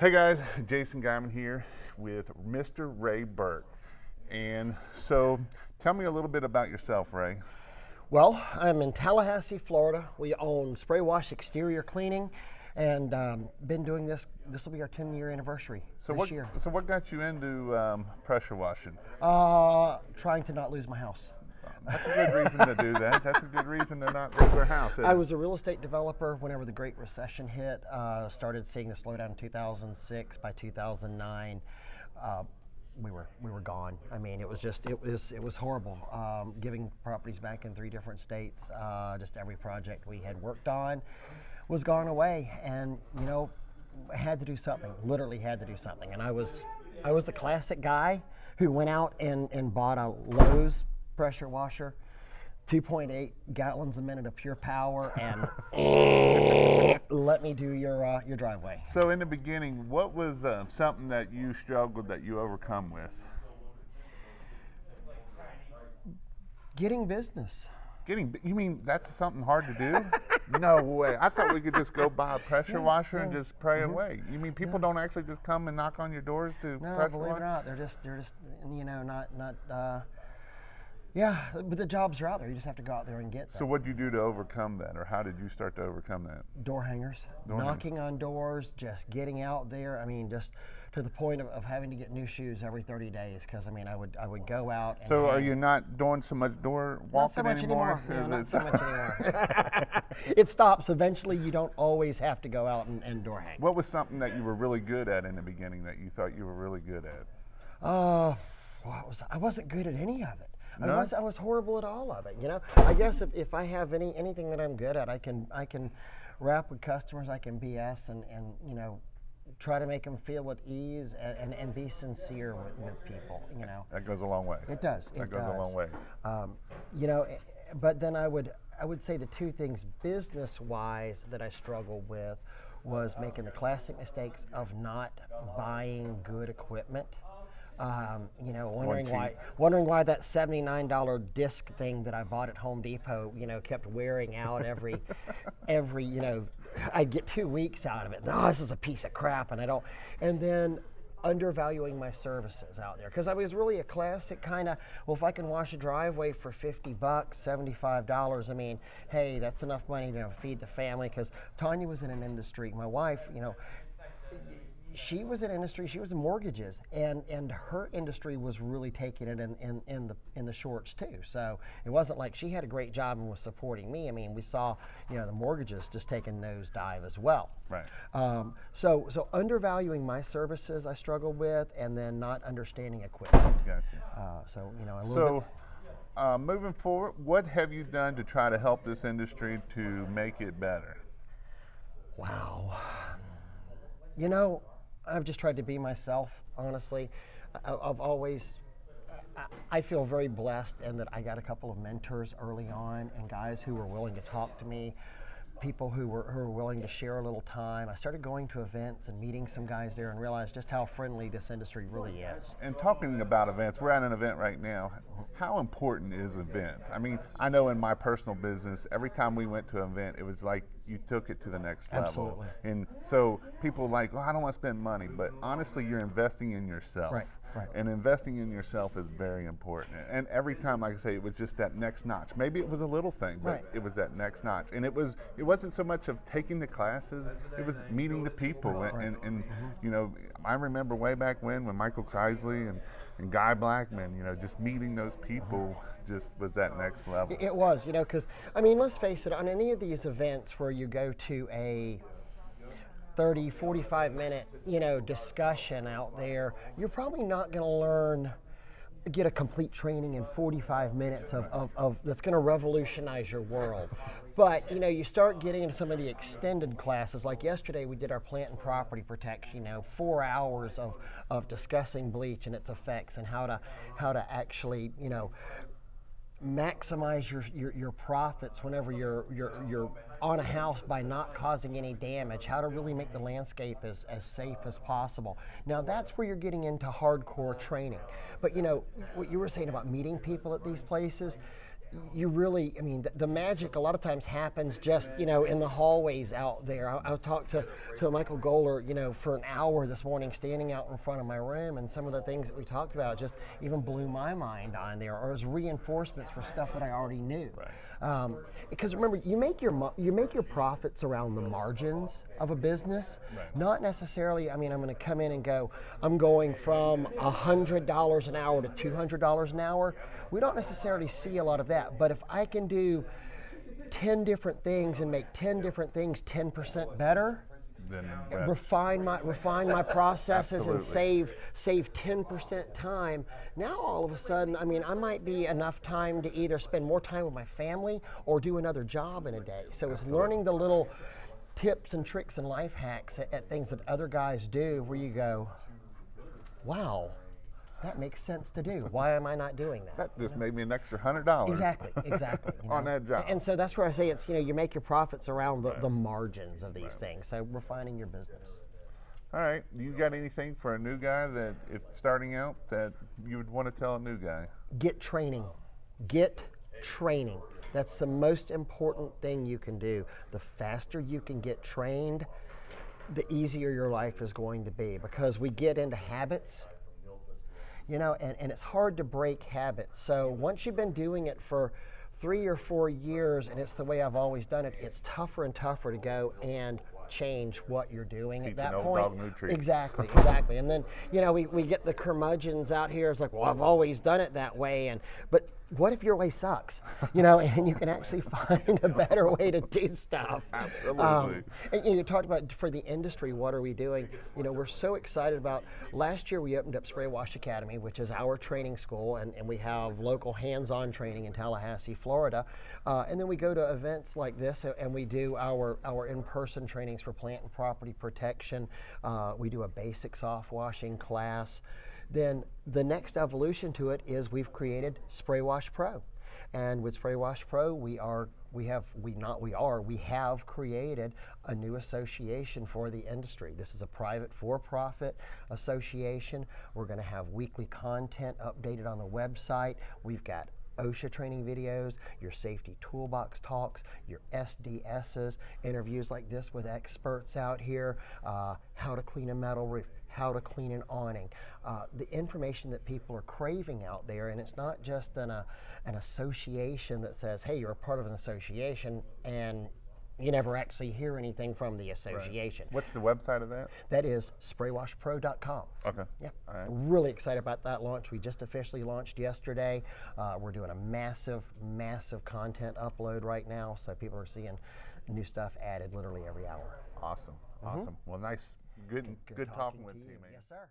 Hey guys, Jason Guyman here with Mr. Ray Burke. And so tell me a little bit about yourself, Ray. Well, I'm in Tallahassee, Florida. We own Spray Wash Exterior Cleaning, and been doing this. This will be our 10-year anniversary this year. So what got you into pressure washing? Trying to not lose my house. That's a good reason to do that. That's a good reason to not lose our house. I was a real estate developer whenever the Great Recession hit. Started seeing the slowdown in 2006. By 2009, we were gone. I mean, it was horrible. Giving properties back in 3 different states. Just every project we had worked on was gone away, and had to do something. Literally had to do something. And I was the classic guy who went out and bought a Lowe's pressure washer, 2.8 gallons a minute of pure power, and let me do your driveway. So in the beginning, what was something that you struggled that you overcome with? Getting business. You mean that's something hard to do? No way. I thought we could just go buy a pressure washer and just pray away. You mean people don't actually just come and knock on your doors to No, pressure believe wash? it or not, they're just not. Yeah, but the jobs are out there. You just have to go out there and get them. So what did you do to overcome that, or how did you start to overcome that? Door hangers, knocking on doors, just getting out there. I mean, just to the point of having to get new shoes every 30 days, because I mean, I would go out. And So are you not doing so much door walking anymore? No, not so much anymore. It stops. Eventually, you don't always have to go out and door hang. What was something that you were really good at in the beginning that you thought you were really good at? I wasn't good at any of it. No? I was horrible at all of it. I guess if I have anything that I'm good at, I can rap with customers, I can BS and try to make them feel at ease and be sincere with people. That goes a long way. It does. That goes a long way. But then I would say the 2 things business-wise that I struggled with was making the classic mistakes of not buying good equipment. Wondering why that $79 disc thing that I bought at Home Depot, kept wearing out every I'd get 2 weeks out of it. No, this is a piece of crap, and then undervaluing my services out there, because I was really a classic kind of, well, if I can wash a driveway for $50, $75, I mean, hey, that's enough money to feed the family. Because Tanya was in an industry, my wife, she was in industry. She was in mortgages, and her industry was really taking it in the shorts too. So it wasn't like she had a great job and was supporting me. I mean, we saw the mortgages just taking nosedive as well. Right. So undervaluing my services I struggled with, and then not understanding equipment. Gotcha. Moving forward, what have you done to try to help this industry to make it better? Wow. I've just tried to be myself, honestly. I feel very blessed in that I got a couple of mentors early on, and guys who were willing to talk to me, people who were willing to share a little time. I started going to events and meeting some guys there and realized just how friendly this industry really is. And talking about events, we're at an event right now. How important is events? I mean, I know in my personal business, every time we went to an event, it was like you took it to the next level. Absolutely. And so people are like, well, I don't want to spend money, but honestly, you're investing in yourself. Right. And investing in yourself is very important. And every time, like I say, it was just that next notch. Maybe it was a little thing, but it was that next notch. And it wasn't so much of taking the classes, it was meeting the people. And I remember way back when Michael Kreisley and Guy Blackman, just meeting those people just was that next level. It was, because, I mean, let's face it, on any of these events where you go to a 30, 45 minute, discussion out there, you're probably not going to get a complete training in 45 minutes of that's going to revolutionize your world. But, you start getting into some of the extended classes. Like yesterday, we did our plant and property protection, 4 hours of discussing bleach and its effects, and how to actually, maximize your profits whenever you're on a house by not causing any damage, how to really make the landscape as safe as possible. Now that's where you're getting into hardcore training. But what you were saying about meeting people at these places, you really, I mean, the magic a lot of times happens just, in the hallways out there. I talked to Michael Goller, for an hour this morning, standing out in front of my room, and some of the things that we talked about just even blew my mind on there, or as reinforcements for stuff that I already knew. Right. Because remember, you make your profits around the margins of a business, Right. not necessarily. I mean, I'm going to come in and go, I'm going from $100 an hour to $200 an hour. We don't necessarily see a lot of that, but if I can do 10 different things and make 10 different things 10% better, Then refine my processes and Absolutely. save 10% time. Now all of a sudden, I mean, I might be enough time to either spend more time with my family or do another job in a day. So it's learning the little tips and tricks and life hacks at things that other guys do where you go, wow, that makes sense to do. Why am I not doing that? That just made me an extra $100. Exactly. On that job. And so that's where I say it's, you make your profits around the margins of these things. So refining your business. All right. You got anything for a new guy that, if starting out, that you would want to tell a new guy? Get training. Get training. That's the most important thing you can do. The faster you can get trained, the easier your life is going to be, because we get into habits. And it's hard to break habits. So once you've been doing it for 3 or 4 years, and it's the way I've always done it, it's tougher and tougher to go and change what you're doing at that an old point. dog new tricks. Exactly. And then, we get the curmudgeons out here. It's like, well, I've always done it that way. But what if your way sucks? And you can actually find a better way to do stuff. Absolutely. And you talked about for the industry, what are we doing? We're so excited about, last year we opened up Spray Wash Academy, which is our training school, and we have local hands-on training in Tallahassee, Florida. And then we go to events like this, and we do our in-person trainings for plant and property protection. We do a basic soft washing class. Then the next evolution to it is we've created Spray Wash Pro. And with Spray Wash Pro, we have created a new association for the industry. This is a private for-profit association. We're going to have weekly content updated on the website. We've got OSHA training videos, your safety toolbox talks, your SDSs, interviews like this with experts out here, how to clean a metal roof, how to clean an awning, the information that people are craving out there. And it's not just an association that says, hey, you're a part of an association, and you never actually hear anything from the association. Right. What's the website of that? That is spraywashpro.com. Okay. Yeah. All right. Really excited about that launch. We just officially launched yesterday. We're doing a massive content upload right now, so people are seeing new stuff added literally every hour. Awesome. Well, nice. Good talking with you, man. Yes, sir.